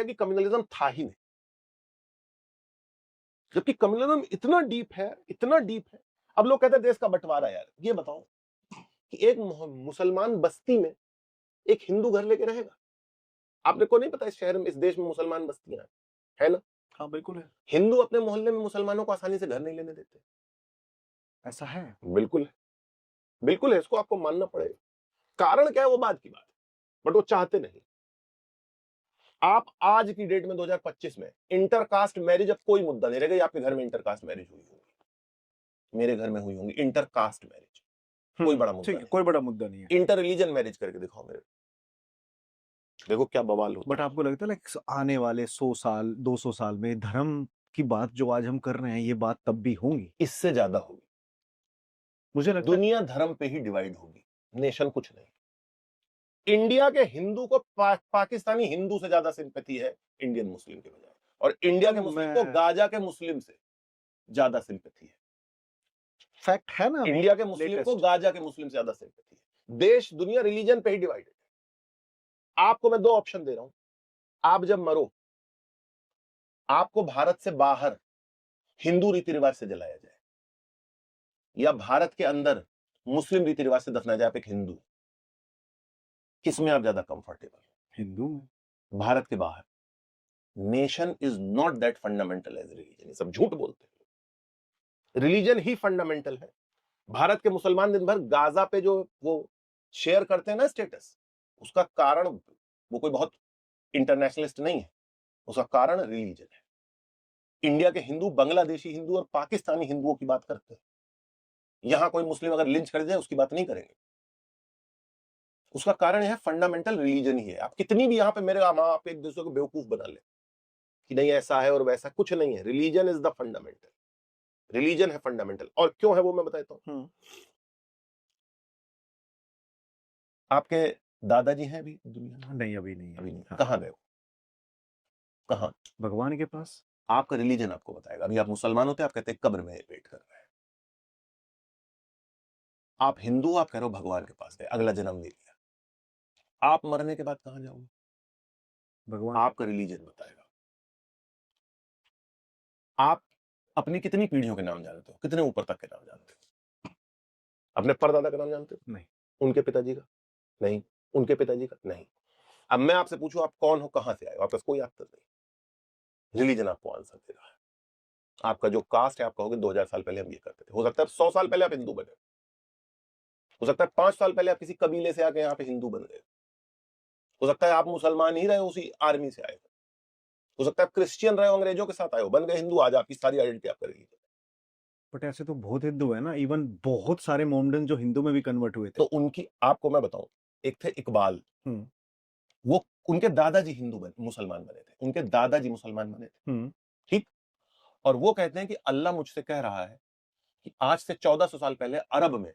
कि कम्युनलिज्म था ही नहीं, जबकि कम्युनलिज्म इतना डीप है, इतना डीप है। अब लोग कहते हैं देश का बंटवारा। यार ये बताओ कि एक मुसलमान बस्ती में एक हिंदू घर लेके रहेगा? आपने को नहीं पता इस शहर में, इस देश में मुसलमान बस्तियां है ना? हाँ बिल्कुल है। हिंदू अपने मोहल्ले में मुसलमानों को आसानी से घर नहीं लेने देते। ऐसा है? बिल्कुल है, बिल्कुल है, इसको आपको मानना पड़ेगा। कारण क्या है वो बात की बात है, बट वो चाहते नहीं। आप आज की डेट में 2025 में इंटरकास्ट मैरिज अब कोई मुद्दा नहीं रहेगा। आपके घर में इंटरकास्ट मैरिज हुई होगी, मेरे घर में हुई होंगी इंटरकास्ट मैरिज, कोई बड़ा मुद्दा नहीं, कोई बड़ा मुद्दा नहीं है। इंटर रिलीजन मैरिज करके दिखाओ मेरे, देखो क्या बवाल होता है। बट आपको लगता है लाइक आने वाले 100 साल 200 साल में धर्म की बात जो आज हम कर रहे हैं ये बात तब भी होंगी? इससे ज्यादा होगी। मुझे लगता है दुनिया धर्म पे ही डिवाइड होगी, नेशन कुछ नहीं। इंडिया के हिंदू को पाकिस्तानी हिंदू से ज्यादा सिंपैथी है इंडियन मुस्लिम के बजाय, और इंडिया के मुस्लिम को गाजा के मुस्लिम से ज्यादा सिंपैथी है। फैक्ट है ना, इंडिया के मुस्लिम को गाजा के मुस्लिम से ज्यादा सिंपैथी है। देश दुनिया रिलीजन पे ही डिवाइडेड है। आपको मैं दो ऑप्शन दे रहा हूं, आप जब मरो आपको भारत से बाहर हिंदू रीति रिवाज से जलाया जाए या भारत के अंदर मुस्लिम रीति रिवाज से दफनाया जाए, आप एक हिंदू, किसमें आप ज्यादा कंफर्टेबल? हिंदू में। भारत के बाहर। Nation is not that fundamental as religion. ये सब झूठ बोलते हैं, रिलीजन ही फंडामेंटल है। भारत के मुसलमान दिन भर गाजा पे जो वो शेयर करते हैं ना स्टेटस, उसका कारण वो कोई बहुत इंटरनेशनलिस्ट नहीं है, उसका कारण रिलीजन है। इंडिया के हिंदू बांग्लादेशी हिंदू और पाकिस्तानी हिंदुओं की बात करते हैं, यहां कोई मुस्लिम अगर लिंच कर जाए उसकी बात नहीं करेंगे। उसका कारण है फंडामेंटल रिलीजन ही है। आप कितनी भी यहां पे मेरे आप एक दूसरे को बेवकूफ बना ले कि नहीं ऐसा है और वैसा, कुछ नहीं है। Religion is the fundamental, religion है फंडामेंटल। और क्यों है वो मैं बताता हूं। आपके दादाजी हैं अभी दुनिया में? नहीं अभी नहीं, अभी नहीं। हाँ। कहां गए? कहां? भगवान के पास। आपका रिलीजन आपको बताएगा। अभी आप मुसलमान होते, आप कहते हैं कब्र में वेट कर रहे हैं। आप हिंदू, आप कह रहे हो भगवान के पास गए, अगला जन्म नहीं लिया। आप मरने के बाद कहां जाओगे? भगवान। आपका रिलीजन बताएगा। आप अपनी कितनी पीढ़ियों के नाम जानते हो, कितने ऊपर तक के नाम जानते हो? अपने परदादा का नाम जानते हो? नहीं। उनके पिताजी का? नहीं। उनके पिताजी का? नहीं। अब मैं आपसे पूछूं आप कौन हो, कहां से आए हो, आपके पास कोई आंसर नहीं। रिलीजन आपको आंसर दे रहा है। आपका जो कास्ट है, आप कहोगे 2000 साल पहले हम ये करते थे। हो सकता है 100 साल पहले आप हिंदू बने, हो सकता है 5 साल पहले आप किसी कबीले से आके यहाँ पे हिंदू बन गए, हो सकता है आप मुसलमान ही रहे, उसी आर्मी से आए, हो सकता है आप क्रिश्चियन रहे, अंग्रेजों के साथ आए हो, बन गए हिंदू। आज आपकी सारी आइडेंटिटी आप करेगी। बट ऐसे तो बहुत हिंदू है ना, इवन बहुत सारे मोमडन जो हिंदू में भी कन्वर्ट हुए थे। तो उनकी आपको मैं बताऊं, एक थे इकबाल, वो उनके दादाजी हिंदू मुसलमान बने थे, उनके दादाजी मुसलमान बने थे, ठीक। और वो कहते हैं कि अल्लाह मुझसे कह रहा है कि आज से 1400 साल पहले अरब में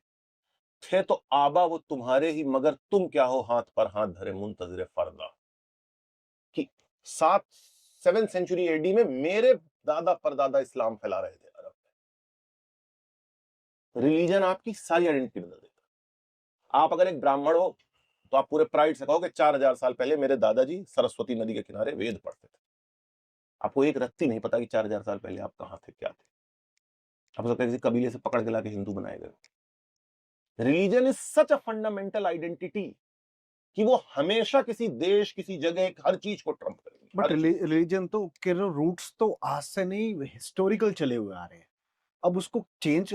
थे तो आबा वो तुम्हारे ही, मगर तुम क्या हो हाथ पर हाथ धरे मुंतजर फरदा। कि 7th सेंचुरी एडी में मेरे दादा परदादा इस्लाम फैला रहे थे अरब में। रिलीजन आपकी सारी आइडेंटिटी बदल देता। आप अगर एक ब्राह्मण हो तो आप पूरे प्राइड से कहोगे 4000 साल पहले मेरे दादाजी सरस्वती नदी के किनारे वेद पढ़ते थे। आपको एक रत्ती नहीं पता कि 4000 साल पहले आप कहां थे, क्या थे। आप सकते किसी कबीले से पकड़ के लाके हिंदू बनाए गए। Religion is such a fundamental identity कि वो हमेशा किसी देश, किसी जगह, हर चीज को ट्रम्प करेगी। बट रिलीजन तो के रूट्स तो आज से नहीं, हिस्टोरिकल चले हुए आ रहे हैं। अब उसको चेंज